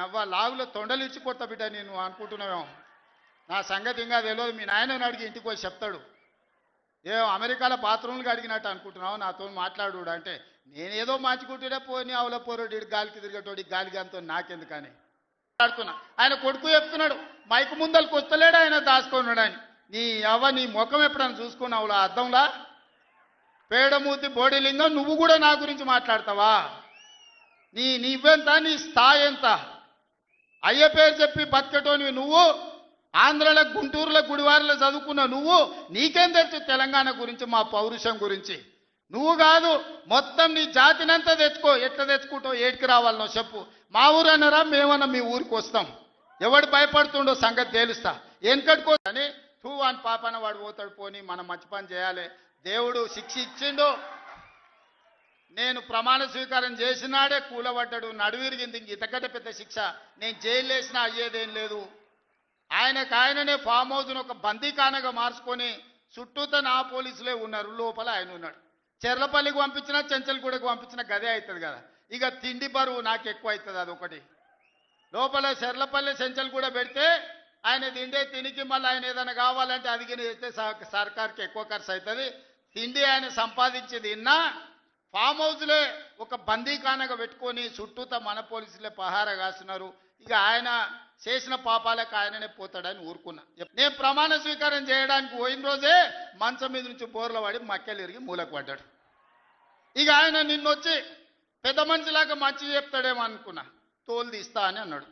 అవ్వ లాగులో తొండలు ఇచ్చి కొత్త బిడ్డ నేను అనుకుంటున్నావేమో. నా సంగతి ఇంకా తెలియదు. మీ నాయనని అడిగి ఇంటికి పోయి చెప్తాడు. ఏమో అమెరికాలో బాత్రూమ్లు అడిగినట్టు అనుకుంటున్నావు నాతో మాట్లాడు అంటే, నేనేదో మార్చుకుంటుండే పోనీ అవల పోరోడి గాలికి తిరిగేటోడి గాలికి అంతో నాకెందుకని మాట్లాడుతున్నా. ఆయన కొడుకు చెప్తున్నాడు, మైకు ముందలకు వస్తలేడు ఆయన దాచుకున్నాడు అని. నీ అవ్వ నీ ముఖం ఎప్పుడైనా చూసుకున్నావులా అద్దంలా? పేడమూతి బోడిలింగం, నువ్వు కూడా నా గురించి మాట్లాడతావా? నీవెంత, నీ స్థాయి ఎంత? అయ్య పేరు చెప్పి బతికేటోనివి నువ్వు. ఆంధ్రలో గుంటూరులో గుడివారిలో చదువుకున్న నువ్వు, నీకేం తెలుసు తెలంగాణ గురించి, మా పౌరుషం గురించి? నువ్వు కాదు, మొత్తం నీ జాతినంతా తెచ్చుకో. ఎట్లా తెచ్చుకుంటావు, ఏడికి రావాలనో చెప్పు. మా ఊరు అన్నారా, మేమన్నా మీ ఊరికి వస్తాం. ఎవడు భయపడుతుండో సంగతి తేలుస్తా. వెనకట్టుకో అని తూ అని పాపన వాడు పోతాడు. పోని మనం మంచి పని చేయాలి. దేవుడు శిక్ష ఇచ్చిండు. నేను ప్రమాణ స్వీకారం చేసినాడే కూలబడ్డాడు, నడువిరిగింది. ఇంక ఇంతకంటే పెద్ద శిక్ష నేను జైలు వేసినా అయ్యేదేం లేదు. ఆయననే ఫామ్ హౌస్ను ఒక బందీఖానగా మార్చుకొని చుట్టూతో నా పోలీసులే ఉన్నారు, లోపల ఆయన ఉన్నాడు. చెర్లపల్లికి పంపించినా చెంచల్గూడకు పంపించినా గదే అవుతుంది కదా. ఇక తిండి బరువు నాకు ఎక్కువ అవుతుంది. అదొకటి. లోపల చెర్లపల్లి చెంచల్గూడ పెడితే ఆయన తిండే తినికి మళ్ళీ ఆయన ఏదైనా కావాలంటే అదిగిన చేస్తే సర్కార్కి ఎక్కువ ఖర్చు అవుతుంది. తిండి ఆయన సంపాదించేది ఇన్నా ఫామ్ హౌస్లే ఒక బందీఖానగా పెట్టుకొని చుట్టూతో మన పోలీసులే పహారా కాస్తున్నారు. ఇక ఆయన చేసిన పాపాలకు ఆయననే పోతాడని ఊరుకున్నా. నేను ప్రమాణ స్వీకారం చేయడానికి పోయిన రోజే మంచం మీద నుంచి బోర్ల పడి మక్కెలు ఇరిగి మూలకు పడ్డాడు. ఇక ఆయన నిన్నొచ్చి పెద్ద మనిషిలాగా మంచి చెప్తాడేమో అనుకున్నా. తోలు తీస్తా అని అన్నాడు.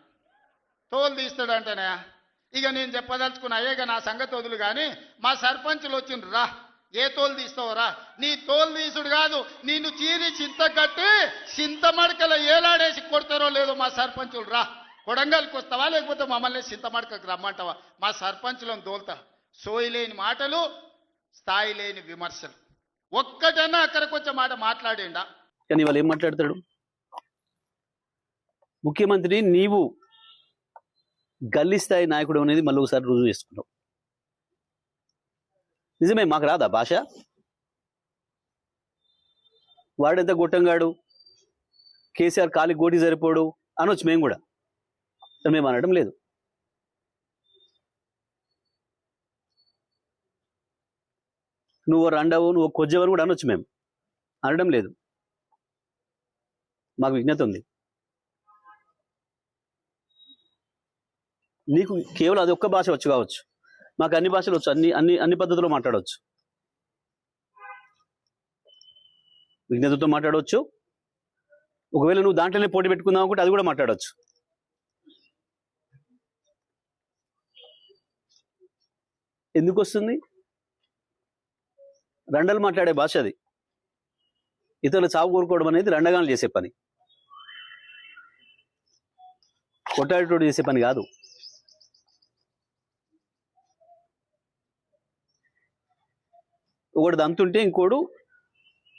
తోలు తీస్తాడంటేనే ఇక నేను చెప్పదలుచుకున్నా, అయ్యేగా నా సంగతి వదులు కానీ మా సర్పంచులు వచ్చిండ్రు, రా ఏ తోలు తీస్తావురా? నీ తోలు తీసుడు కాదు, నిన్ను చీరి చింత కట్టి చింతమడకల ఏలాడేసి కొడతారో లేదో మా సర్పంచులు, రా కొడంగల్కి వస్తావా లేకపోతే మమ్మల్ని చింతమడకకు రమ్మంటావా? మా సర్పంచులను దోల్తా. సోయి లేని మాటలు, స్థాయి లేని విమర్శలు. ఒక్కటన్నా అక్కడికి వచ్చే మాట మాట్లాడేండా? కానీ వాళ్ళు ఏం మాట్లాడతాడు? ముఖ్యమంత్రి నీవు గల్లీ స్థాయి నాయకుడు అనేది మళ్ళీ ఒకసారి రుజువు చేసుకున్నావు. నిజమే, మాకు రాదా భాష? వాడెంత గొట్టంగాడు, కేసీఆర్ కాలికి గోటి సరిపోడు అనొచ్చు మేము కూడా. మేము అనడం లేదు. నువ్వు రండవు, నువ్వు కొజ్జవని కూడా అనొచ్చు, మేము అనడం లేదు. మాకు విజ్ఞత ఉంది. నీకు కేవలం అది ఒక్క భాష వచ్చు కావచ్చు, మాకు అన్ని భాషలు వచ్చు, అన్ని పద్ధతుల్లో మాట్లాడవచ్చు. విజ్ఞతతో మాట్లాడవచ్చు. ఒకవేళ నువ్వు దాంట్లోనే పోటీ పెట్టుకుందాం అనుకుంటే అది కూడా మాట్లాడవచ్చు. ఎందుకు వస్తుంది? రండలు మాట్లాడే భాష అది. ఇతరులు చావు కోరుకోవడం అనేది రండగాలు చేసే పని, కొట్టాడేటోడు చేసే పని కాదు. ఒకటి దంతుంటే ఇంకోడు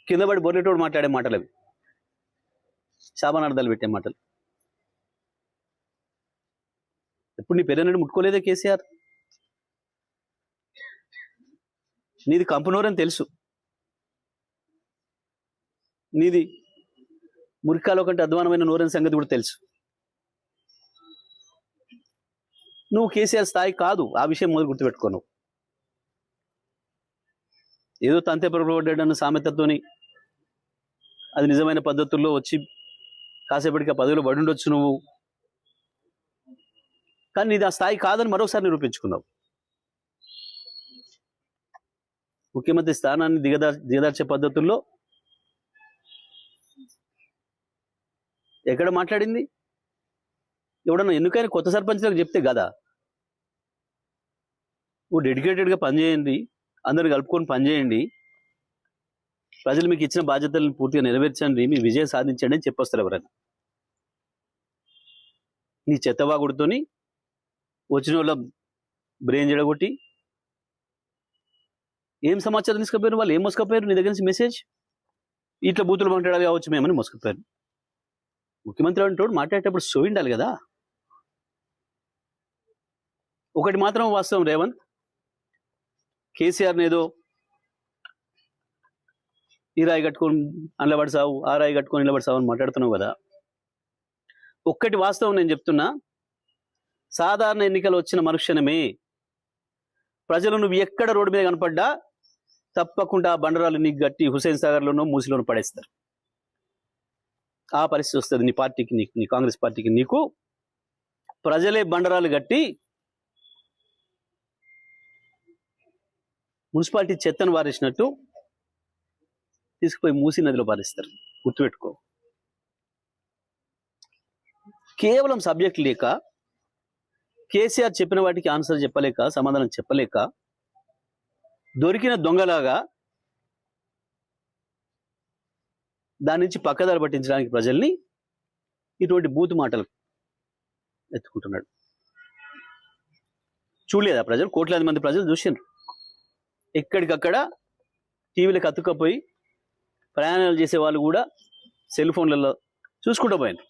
కింద పడి బొర్రెటోడు మాట్లాడే మాటలు అవి, శాపనార్థాలు పెట్టే మాటలు. ఎప్పుడు నీ పెద్దనని ముట్టుకోలేదే కేసీఆర్? నీది కంపనూరని తెలుసు, నీది మురికాలో కంటే అధ్వానమైన నూరని సంగతి కూడా తెలుసు. నువ్వు కేసీఆర్ స్థాయి కాదు, ఆ విషయం మొదలు గుర్తుపెట్టుకోను. ఏదో తంతే పడబడ్డాడన్న సామెతతోని అది నిజమైన పద్ధతుల్లో వచ్చి కాసేపటికి ఆ పదవిలో పడి ఉండొచ్చు నువ్వు, కానీ నీది ఆ స్థాయి కాదని మరోసారి నిరూపించుకున్నావు. ముఖ్యమంత్రి స్థానాన్ని దిగదార్చే పద్ధతుల్లో ఎక్కడ మాట్లాడింది? ఎవడన్నా ఎన్నికైనా కొత్త సర్పంచ్లకు చెప్తే కదా, నువ్వు డెడికేటెడ్గా పనిచేయండి, అందరు కలుపుకొని పనిచేయండి, ప్రజలు మీకు ఇచ్చిన బాధ్యతలను పూర్తిగా నెరవేర్చండి, మీ విజయం సాధించండి అని చెప్పొస్తారు ఎవరైనా. నీ చెత్తవాగుడితోని వచ్చిన వాళ్ళ బ్రెయిన్ జడగొట్టి ఏం సమాచారం తీసుకుపోయారు? వాళ్ళు ఏం మోసుకపోయారు? నీ దగ్గర నుంచి మెసేజ్, ఇట్లా బూతులు మాట్లాడాలి కావచ్చు మేమని మోసుకపోయారు. ముఖ్యమంత్రి అంటూ మాట్లాడేటప్పుడు సో ఉండాలి కదా. ఒకటి మాత్రం వాస్తవం రేవంత్, కేసీఆర్ని ఏదో ఈ రాయి కట్టుకొని నిలబడి సావు, ఆ రాయి కట్టుకొని నిలబడి సావు అని మాట్లాడుతున్నావు కదా. ఒక్కటి వాస్తవం నేను చెప్తున్నా, సాధారణ ఎన్నికలు వచ్చిన మరుక్షణమే ప్రజలు నువ్వు ఎక్కడ రోడ్డు మీద కనపడ్డా తప్పకుండా బండరాలు నీకు గట్టి హుసేన్ సాగర్లోనో మూసిలోనో పడేస్తారు. ఆ పరిస్థితి వస్తుంది నీ పార్టీకి, నీకు, నీ కాంగ్రెస్ పార్టీకి. నీకు ప్రజలే బండరాలు గట్టి మున్సిపాలిటీ చెత్తను వారేసినట్టు తీసుకుపోయి మూసీ నదిలో పారేస్తారు. గుర్తుపెట్టుకో. కేవలం సబ్జెక్ట్ లేక, కేసీఆర్ చెప్పిన వాటికి ఆన్సర్ చెప్పలేక, సమాధానం చెప్పలేక, దొరికిన దొంగలాగా దాని నుంచి పక్కదారి పట్టించడానికి ప్రజల్ని ఇటువంటి బూతు మాటలు ఎత్తుకుంటున్నాడు. చూడలేదా ప్రజలు? కోట్లాది మంది ప్రజలు చూసిండ్రు. ఎక్కడికక్కడ టీవీలకు అతుక్కపోయి ప్రయాణాలు చేసే వాళ్ళు కూడా సెల్ ఫోన్లలో చూసుకుంటూ పోయినారు.